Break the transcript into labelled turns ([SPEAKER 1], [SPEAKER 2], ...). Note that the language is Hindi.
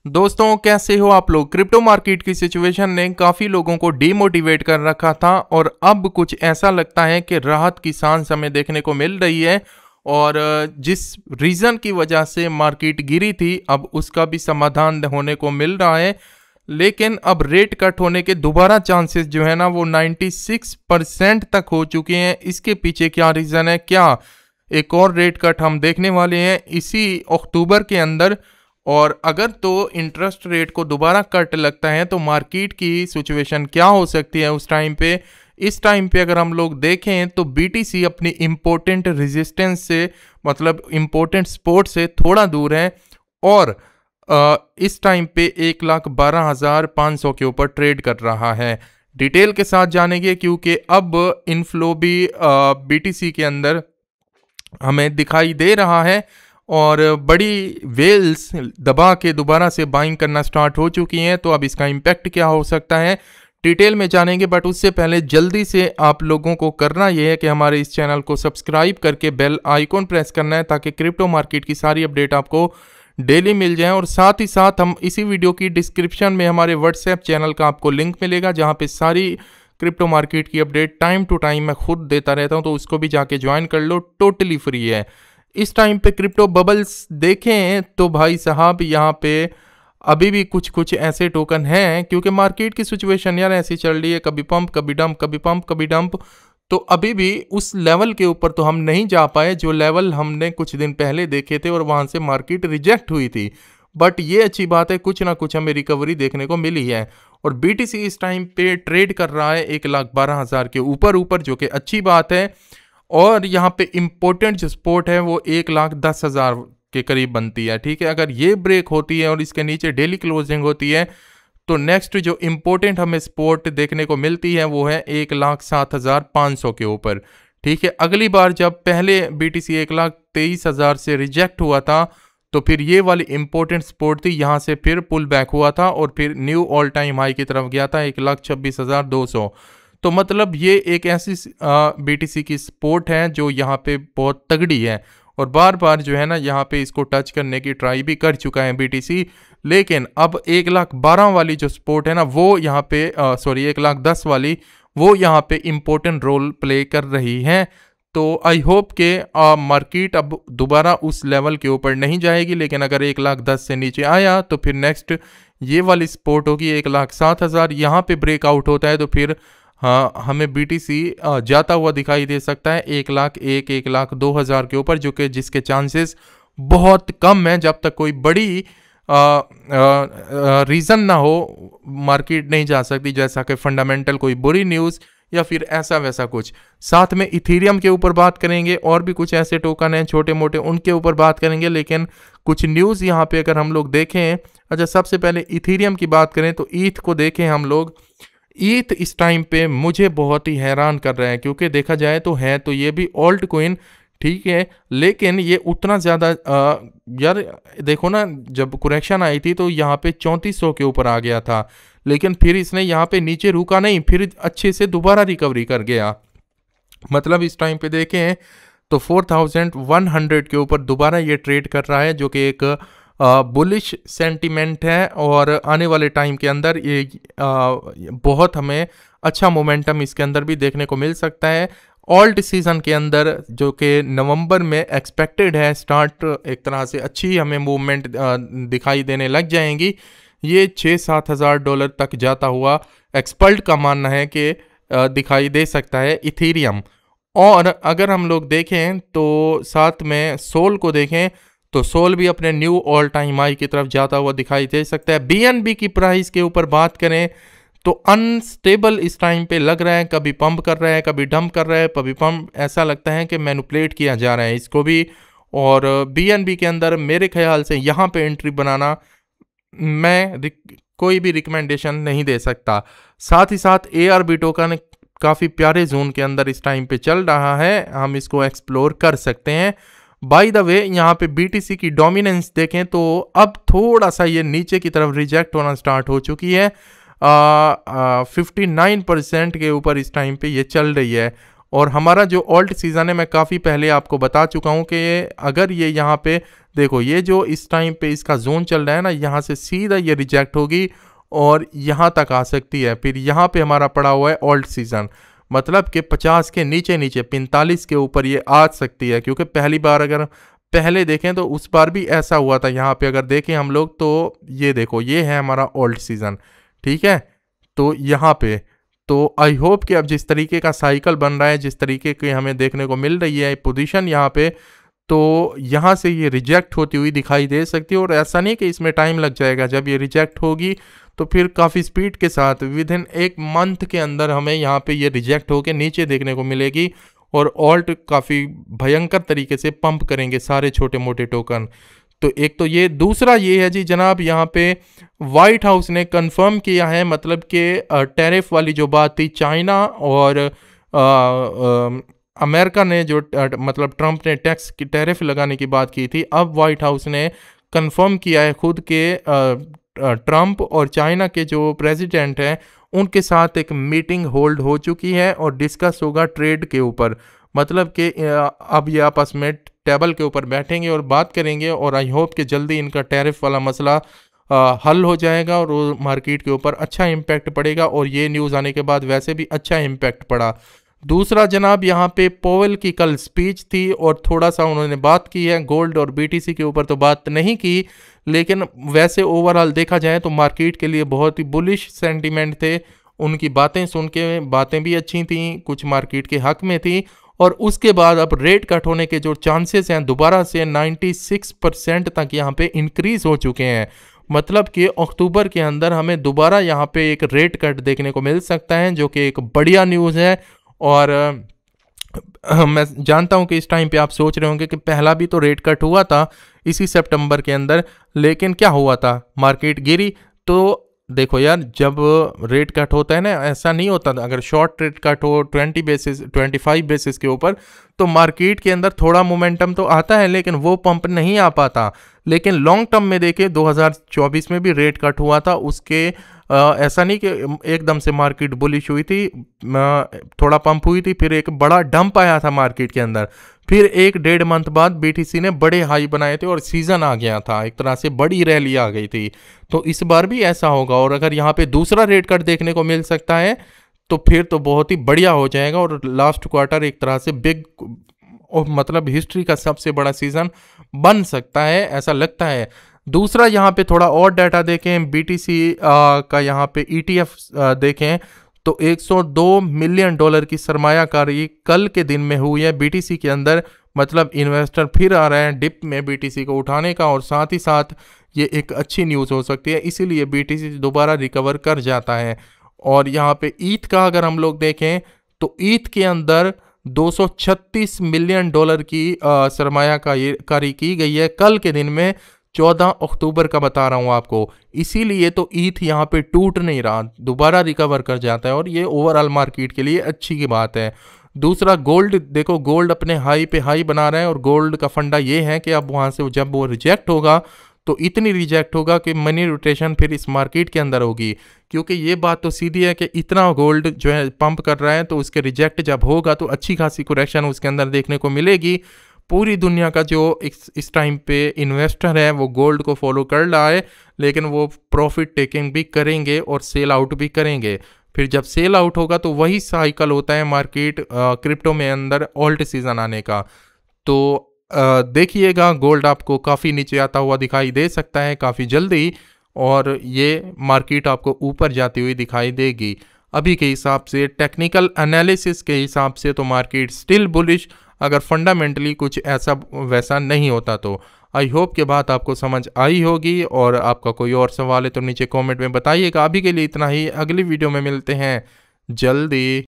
[SPEAKER 1] दोस्तों कैसे हो आप लोग। क्रिप्टो मार्केट की सिचुएशन ने काफ़ी लोगों को डीमोटिवेट कर रखा था और अब कुछ ऐसा लगता है कि राहत की सांस हमें देखने को मिल रही है। और जिस रीज़न की वजह से मार्केट गिरी थी अब उसका भी समाधान होने को मिल रहा है। लेकिन अब रेट कट होने के दोबारा चांसेस जो है ना वो 96% तक हो चुके हैं। इसके पीछे क्या रीज़न है, क्या एक और रेट कट हम देखने वाले हैं इसी अक्टूबर के अंदर। और अगर तो इंटरेस्ट रेट को दोबारा कट लगता है तो मार्केट की सिचुएशन क्या हो सकती है उस टाइम पे। इस टाइम पे अगर हम लोग देखें तो बीटीसी अपनी इम्पोर्टेंट रेजिस्टेंस से मतलब इम्पोर्टेंट सपोर्ट से थोड़ा दूर है और इस टाइम पे 1,12,500 के ऊपर ट्रेड कर रहा है। डिटेल के साथ जानेंगे क्योंकि अब इनफ्लो भी बीटीसी के अंदर हमें दिखाई दे रहा है और बड़ी वेल्स दबा के दोबारा से बाइंग करना स्टार्ट हो चुकी हैं। तो अब इसका इम्पैक्ट क्या हो सकता है डिटेल में जानेंगे, बट उससे पहले जल्दी से आप लोगों को करना यह है कि हमारे इस चैनल को सब्सक्राइब करके बेल आइकॉन प्रेस करना है ताकि क्रिप्टो मार्केट की सारी अपडेट आपको डेली मिल जाए। और साथ ही साथ हम इसी वीडियो की डिस्क्रिप्शन में हमारे व्हाट्सएप चैनल का आपको लिंक मिलेगा जहाँ पे सारी क्रिप्टो मार्केट की अपडेट टाइम टू टाइम मैं खुद देता रहता हूँ, तो उसको भी जाके ज्वाइन कर लो, टोटली फ्री है। इस टाइम पे क्रिप्टो बबल्स देखें तो भाई साहब यहाँ पे अभी भी कुछ कुछ ऐसे टोकन हैं क्योंकि मार्केट की सिचुएशन यार ऐसी चल रही है, कभी पंप कभी डंप, कभी पंप कभी डंप। तो अभी भी उस लेवल के ऊपर तो हम नहीं जा पाए जो लेवल हमने कुछ दिन पहले देखे थे और वहां से मार्केट रिजेक्ट हुई थी। बट ये अच्छी बात है, कुछ ना कुछ हमें रिकवरी देखने को मिली है और बीटीसी इस टाइम पे ट्रेड कर रहा है 1,12,000 के ऊपर जो कि अच्छी बात है। और यहाँ पे इम्पोर्टेंट जो सपोर्ट है वो 1,10,000 के करीब बनती है। ठीक है, अगर ये ब्रेक होती है और इसके नीचे डेली क्लोजिंग होती है तो नेक्स्ट जो इम्पोर्टेंट हमें सपोर्ट देखने को मिलती है वो है 1,07,500 के ऊपर। ठीक है, अगली बार जब पहले बीटीसी 1,23,000 से रिजेक्ट हुआ था तो फिर ये वाली इंपॉर्टेंट सपोर्ट थी, यहाँ से फिर पुल बैक हुआ था और फिर न्यू ऑल टाइम हाई की तरफ गया था 1,26,200। तो मतलब ये एक ऐसी बीटीसी की सपोर्ट है जो यहाँ पे बहुत तगड़ी है और बार बार जो है ना यहाँ पे इसको टच करने की ट्राई भी कर चुका है बीटीसी। लेकिन अब 1,12,000 वाली जो सपोर्ट है ना वो यहाँ पे 1,10,000 वाली वो यहाँ पे इम्पोर्टेंट रोल प्ले कर रही है। तो आई होप के मार्केट अब दोबारा उस लेवल के ऊपर नहीं जाएगी, लेकिन अगर 1,10,000 से नीचे आया तो फिर नेक्स्ट ये वाली सपोर्ट होगी 1,07,000। यहाँ पे ब्रेकआउट होता है तो फिर हाँ हमें बीटीसी जाता हुआ दिखाई दे सकता है 1,01,000 1,02,000 के ऊपर, जो कि जिसके चांसेस बहुत कम है। जब तक कोई बड़ी रीज़न ना हो मार्केट नहीं जा सकती, जैसा कि फंडामेंटल कोई बुरी न्यूज़ या फिर ऐसा वैसा कुछ। साथ में इथेरियम के ऊपर बात करेंगे और भी कुछ ऐसे टोकन हैं छोटे मोटे, उनके ऊपर बात करेंगे। लेकिन कुछ न्यूज़ यहाँ पे अगर हम लोग देखें, अच्छा सबसे पहले इथेरियम की बात करें तो ईथ को देखें हम लोग। ईथ इस टाइम पे मुझे बहुत ही हैरान कर रहा है क्योंकि देखा जाए तो है तो ये भी ऑल्ट कोइन, ठीक है, लेकिन ये उतना ज़्यादा यार देखो ना जब करेक्शन आई थी तो यहाँ पे 3400 के ऊपर आ गया था, लेकिन फिर इसने यहाँ पे नीचे रुका नहीं, फिर अच्छे से दोबारा रिकवरी कर गया। मतलब इस टाइम पे देखें तो 4100 के ऊपर दोबारा ये ट्रेड कर रहा है, जो कि एक बुलिश सेंटीमेंट है और आने वाले टाइम के अंदर ये बहुत हमें अच्छा मोमेंटम इसके अंदर भी देखने को मिल सकता है। ऑल्ट सीजन के अंदर जो कि नवंबर में एक्सपेक्टेड है स्टार्ट, एक तरह से अच्छी हमें मूवमेंट दिखाई देने लग जाएंगी। ये 6-7 हज़ार डॉलर तक जाता हुआ एक्सपर्ट का मानना है कि दिखाई दे सकता है इथेरियम। और अगर हम लोग देखें तो साथ में सोल को देखें तो सोल भी अपने न्यू ऑल टाइम हाई की तरफ जाता हुआ दिखाई दे सकता है। बीएनबी की प्राइस के ऊपर बात करें तो अनस्टेबल इस टाइम पे लग रहा है, कभी पंप कर रहा है कभी डंप कर रहा है, कभी पंप, ऐसा लगता है कि मैनिपुलेट किया जा रहा है इसको भी। और बीएनबी के अंदर मेरे ख्याल से यहाँ पे एंट्री बनाना मैं कोई भी रिकमेंडेशन नहीं दे सकता। साथ ही साथ ARB टोकन काफ़ी प्यारे जोन के अंदर इस टाइम पे चल रहा है, हम इसको एक्सप्लोर कर सकते हैं। बाय द वे यहाँ पे बीटीसी की डोमिनेंस देखें तो अब थोड़ा सा ये नीचे की तरफ रिजेक्ट होना स्टार्ट हो चुकी है, 59% के ऊपर इस टाइम पे ये चल रही है। और हमारा जो ऑल्ट सीज़न है मैं काफ़ी पहले आपको बता चुका हूँ कि अगर ये यहाँ पे देखो, ये जो इस टाइम पे इसका जोन चल रहा है ना, यहाँ से सीधा ये रिजेक्ट होगी और यहाँ तक आ सकती है। फिर यहाँ पे हमारा पड़ा हुआ है ऑल्ट सीज़न, मतलब कि 50 के नीचे नीचे 45 के ऊपर ये आ सकती है। क्योंकि पहली बार अगर पहले देखें तो उस बार भी ऐसा हुआ था। यहाँ पे अगर देखें हम लोग तो ये देखो, ये है हमारा ओल्ड सीज़न, ठीक है। तो यहाँ पे तो आई होप कि अब जिस तरीके का साइकिल बन रहा है, जिस तरीके की हमें देखने को मिल रही है पोजीशन यहाँ पे, तो यहाँ से ये रिजेक्ट होती हुई दिखाई दे सकती है। और ऐसा नहीं कि इसमें टाइम लग जाएगा, जब ये रिजेक्ट होगी तो फिर काफ़ी स्पीड के साथ विद इन 1 मंथ के अंदर हमें यहाँ पे ये रिजेक्ट होकर नीचे देखने को मिलेगी। और ऑल्ट काफ़ी भयंकर तरीके से पंप करेंगे सारे छोटे मोटे टोकन। तो एक तो ये, दूसरा ये है जी जनाब, यहाँ पे वाइट हाउस ने कंफर्म किया है, मतलब कि टैरिफ वाली जो बात थी चाइना और अमेरिका ने जो मतलब ट्रंप ने टैक्स की टैरिफ लगाने की बात की थी, अब वाइट हाउस ने कंफर्म किया है खुद के ट्रंप और चाइना के जो प्रेसिडेंट हैं उनके साथ एक मीटिंग होल्ड हो चुकी है और डिस्कस होगा ट्रेड के ऊपर। मतलब कि अब ये आपस में टेबल के ऊपर बैठेंगे और बात करेंगे और आई होप कि जल्दी इनका टैरिफ वाला मसला हल हो जाएगा और वो मार्केट के ऊपर अच्छा इम्पैक्ट पड़ेगा। और ये न्यूज़ आने के बाद वैसे भी अच्छा इम्पैक्ट पड़ा। दूसरा जनाब, यहाँ पे पोवेल की कल स्पीच थी और थोड़ा सा उन्होंने बात की है, गोल्ड और बीटीसी के ऊपर तो बात नहीं की, लेकिन वैसे ओवरऑल देखा जाए तो मार्केट के लिए बहुत ही बुलिश सेंटीमेंट थे। उनकी बातें सुन के बातें भी अच्छी थी, कुछ मार्केट के हक में थी। और उसके बाद अब रेट कट होने के जो चांसेस हैं दोबारा से 96% तक यहाँ पे इंक्रीज हो चुके हैं। मतलब कि अक्टूबर के अंदर हमें दोबारा यहाँ पे एक रेट कट देखने को मिल सकता है, जो कि एक बढ़िया न्यूज़ है। और मैं जानता हूं कि इस टाइम पे आप सोच रहे होंगे कि पहला भी तो रेट कट हुआ था इसी सितंबर के अंदर, लेकिन क्या हुआ था, मार्केट गिरी। तो देखो यार, जब रेट कट होता है ना, ऐसा नहीं होता था, अगर शॉर्ट रेट कट हो 20 बेसिस 25 बेसिस के ऊपर तो मार्केट के अंदर थोड़ा मोमेंटम तो आता है, लेकिन वो पंप नहीं आ पाता। लेकिन लॉन्ग टर्म में देखें 2024 में भी रेट कट हुआ था, उसके ऐसा नहीं कि एकदम से मार्केट बुलिश हुई थी, थोड़ा पंप हुई थी, फिर एक बड़ा डंप आया था मार्केट के अंदर, फिर 1-1.5 मंथ बाद बीटीसी ने बड़े हाई बनाए थे और सीजन आ गया था, एक तरह से बड़ी रैली आ गई थी। तो इस बार भी ऐसा होगा और अगर यहाँ पे दूसरा रेट कट देखने को मिल सकता है तो फिर तो बहुत ही बढ़िया हो जाएगा और लास्ट क्वार्टर एक तरह से बिग, मतलब हिस्ट्री का सबसे बड़ा सीजन बन सकता है, ऐसा लगता है। दूसरा यहाँ पे थोड़ा और डाटा देखें, बीटीसी का यहाँ पे ईटीएफ देखें तो 102 मिलियन डॉलर की सरमायाकारी कल के दिन में हुई है बीटीसी के अंदर। मतलब इन्वेस्टर फिर आ रहे हैं डिप में बीटीसी को उठाने का, और साथ ही साथ ये एक अच्छी न्यूज़ हो सकती है, इसीलिए बीटीसी दोबारा रिकवर कर जाता है। और यहाँ पे ईथ का अगर हम लोग देखें तो ईथ के अंदर 236 मिलियन डॉलर की सरमायाकारी की गई है कल के दिन में, 14 अक्टूबर का बता रहा हूँ आपको। इसीलिए तो ईथ यहाँ पे टूट नहीं रहा, दोबारा रिकवर कर जाता है और ये ओवरऑल मार्केट के लिए अच्छी की बात है। दूसरा गोल्ड देखो, गोल्ड अपने हाई पे हाई बना रहा है और गोल्ड का फंडा ये है कि अब वहाँ से जब वो रिजेक्ट होगा तो इतनी रिजेक्ट होगा कि मनी रोटेशन फिर इस मार्केट के अंदर होगी। क्योंकि ये बात तो सीधी है कि इतना गोल्ड जो है पंप कर रहा है, तो उसके रिजेक्ट जब होगा तो अच्छी खासी करेक्शन उसके अंदर देखने को मिलेगी। पूरी दुनिया का जो इस टाइम पे इन्वेस्टर है वो गोल्ड को फॉलो कर रहा है, लेकिन वो प्रॉफिट टेकिंग भी करेंगे और सेल आउट भी करेंगे। फिर जब सेल आउट होगा तो वही साइकिल होता है मार्केट क्रिप्टो में अंदर ऑल्ट सीजन आने का। तो देखिएगा, गोल्ड आपको काफ़ी नीचे आता हुआ दिखाई दे सकता है काफ़ी जल्दी, और ये मार्केट आपको ऊपर जाती हुई दिखाई देगी। अभी के हिसाब से टेक्निकल एनालिसिस के हिसाब से तो मार्केट स्टिल बुलिश, अगर फंडामेंटली कुछ ऐसा वैसा नहीं होता तो। आई होप कि बात आपको समझ आई होगी, और आपका कोई और सवाल है तो नीचे कमेंट में बताइएगा। अभी के लिए इतना ही, अगली वीडियो में मिलते हैं जल्दी।